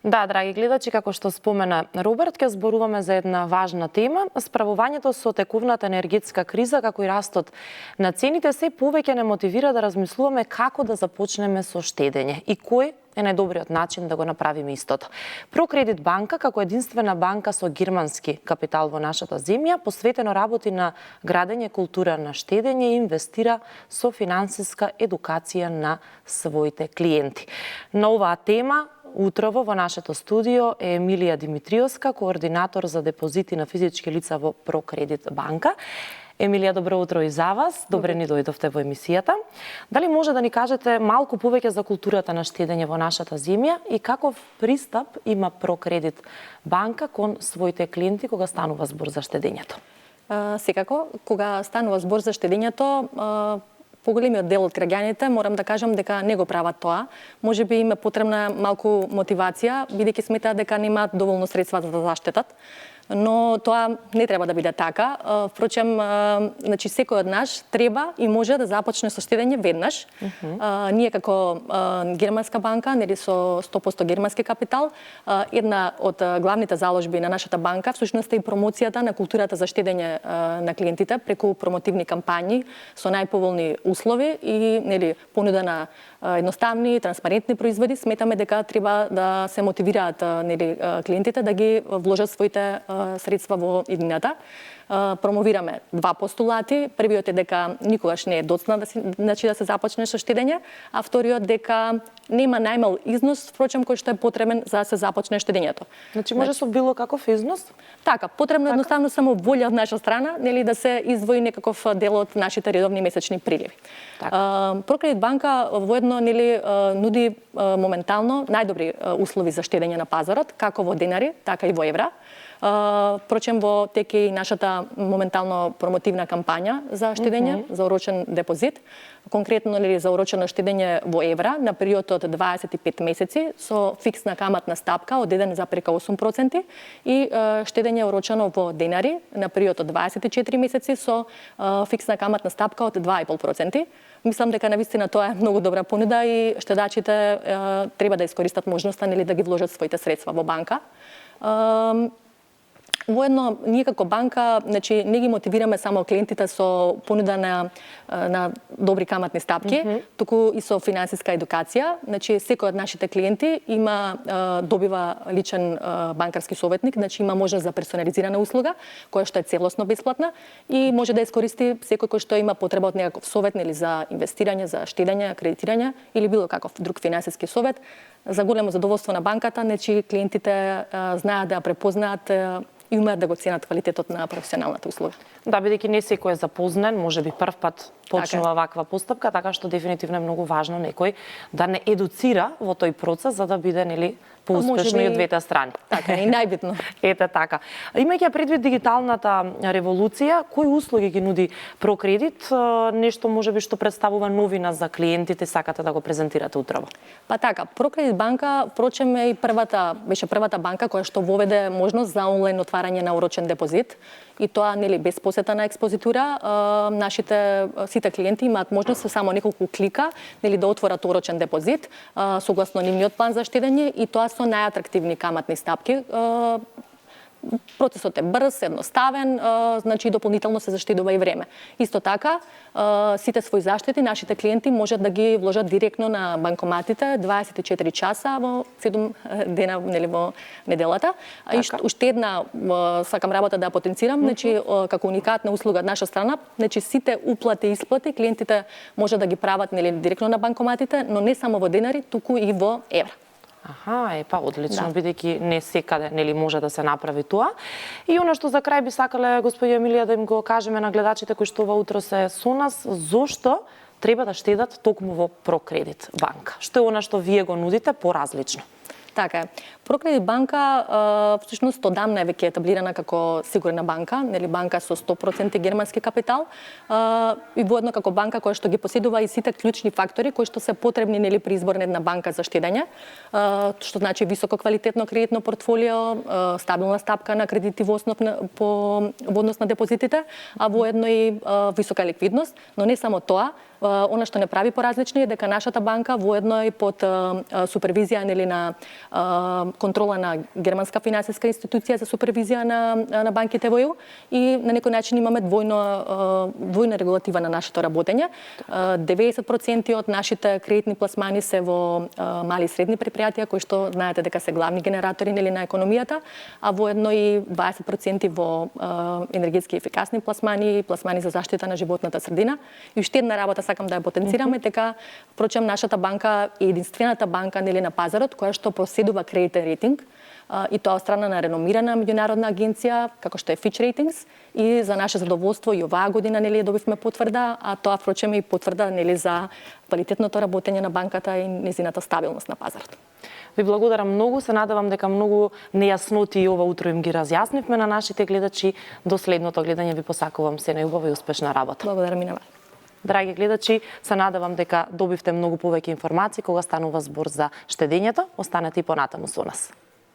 Да, драги гледачи, како што спомена Роберт, ќе зборуваме за една важна тема. Справувањето со текувната енергетска криза, како и растот на цените, се повеќе не мотивира да размислуваме како да започнеме со штедење и кој е најдобриот начин да го направиме истото. Прокредит банка, како единствена банка со германски капитал во нашата земја, посветено работи на градење култура на штедење и инвестира со финансиска едукација на своите клиенти. На оваа тема утрово во нашето студио е Емилија Димитриовска, координатор за депозити на физички лица во Прокредит банка. Емилија, добро утро и за вас. Добре ни дојдовте во емисијата. Дали може да ни кажете малку повеќе за културата на штедење во нашата земја и каков пристап има Прокредит банка кон своите клиенти кога станува збор за штедењето? Секако, кога станува збор за штедењето, поголемиот дел од граѓаните, морам да кажам дека не го прават тоа. Може би им е потребна малку мотивација, бидејќи сметаат дека немаат доволно средства за да заштетат. Но тоа не треба да биде така. Впрочем, значи секој од нас треба и може да започне со штедење веднаш. Ние како германска банка, нели со 100% германски капитал, една од главните заложби на нашата банка всушност е и промоцијата на културата за штедење на клиентите преку промотивни кампањи со најповолни услови и нели понуда на едноставни, транспарентни производи. Сметаме дека треба да се мотивираат нели клиентите да ги вложат своите средства во иднината. Промовираме два постулати. Првиот е дека никогаш не е доцна да се започне со штедење, а вториот дека нема најмал износ, впрочем, кој што е потребен за да се започне штедењето. Значи може со било каков износ? Така, потребно едноставно само волја од наша страна, нели да се издвои некаков дел од нашите редовни месечни приливи. Прокредит банка воедно нели нуди моментално најдобри услови за штедење на пазарот, како во денари, така и во евра. Впрочем, во теке и нашата моментално промотивна кампања за штедење, за орочен депозит. Конкретно за орочено штедење во евра на период од 25 месеци со фиксна каматна стапка од 1,8% и штедење орочено во денари на период од 24 месеци со фиксна каматна стапка од 2,5%. Мислам дека навистина тоа е многу добра понуда и штедачите треба да искористат можноста нели да ги вложат своите средства во банка. Воедно, ние како банка, значи, не ги мотивираме само клиентите со понуда на добри каматни стапки, туку и со финансиска едукација. Значи, секој од нашите клиенти добива личен банкарски советник, значи има можност за персонализирана услуга, која што е целосно бесплатна и може да искористи секој кој што има потреба од некаков совет или за инвестирање, за штедење, кредитирање или било каков друг финансиски совет. За големо задоволство на банката, значи клиентите знаат да препознаат и умеат да го ценат квалитетот на професионалната услуга. Да, бидејќи не секој е запознан, може би прв пат почнува ваква постапка, така што дефинитивно е многу важно некој да не едуцира во тој процес за да биде нели поуспешно и од двете страни. Така, и најбитно. Ете така. Имајќи предвид дигиталната револуција, кои услуги ги нуди Прокредит? Нешто можеби што представува новина за клиентите, сакате да го презентирате утрово? Па така, Прокредит банка, впрочем, е и беше првата банка која што воведе можност за онлайн отварање на орочен депозит и тоа нели без посета на експозитура. Нашите сите клиенти имаат можност со само неколку клика нели да отворат орочен депозит согласно нивниот план за штедење и тоа со најатрактивни каматни стапки. Процесот е брз, едноставен, значи дополнително се заштедува и време. Исто така, сите своји заштети нашите клиенти можат да ги вложат директно на банкоматите 24 часа во 7 дена нели во неделата. И уште една сакам работа да потенцирам, значи како уникатна услуга од наша страна, значи сите уплати и исплати клиентите можат да ги прават нели директно на банкоматите, но не само во денари, туку и во евра. Аха, одлично, бидејќи не секаде нели може да се направи тоа. И она што за крај би сакале господја Емилија да им го кажеме на гледачите кои што ова утро се со нас, зошто треба да штедат токму во Прокредит банка? Што е она што вие го нудите поразлично? Така е. Прокредит банка всушност одамна е веќе етаблирана како сигурна банка, нели банка со 100% германски капитал и воедно како банка која што ги поседува и сите клучни фактори кои што се потребни нели при избор на една банка за штедење, што значи високо квалитетно кредитно портфолио, стабилна стапка на кредити во однос на депозитите, а воедно и висока ликвидност, но не само тоа, Она што не прави поразлични е дека нашата банка воедно е под супервизија нели на контрола на германска финансиска институција за супервизија на банките во ЕУ и на некој начин имаме двојна регулатива на нашето работење. 90% од нашите кредитни пласмани се во мали и средни предпријатија кои што знаете дека се главни генератори нели на економијата, а воедно и 20% во енергетски ефикасни пласмани, пласмани за заштита на животната средина. И уште една работа сакам да ја потенцираме, дека впрочем нашата банка е единствената банка нели на пазарот која што поседува кредитен рейтинг, и тоа од страна на реномирана меѓународна агенција како што е Fitch Ratings, и за наше задоволство и оваа година нели добивме потврда, а тоа впрочем и потврда нели за квалитетното работење на банката и незината стабилност на пазарот. Ви благодарам многу, се надевам дека многу нејасноти и ова утро им ги разјаснивме на нашите гледачи. До следното гледање ви посакувам се најубава и успешна работа. Благодарам и на вас. Драги гледачи, се надевам дека добивте многу повеќе информации кога станува збор за штедењето. Останете и понатаму со нас.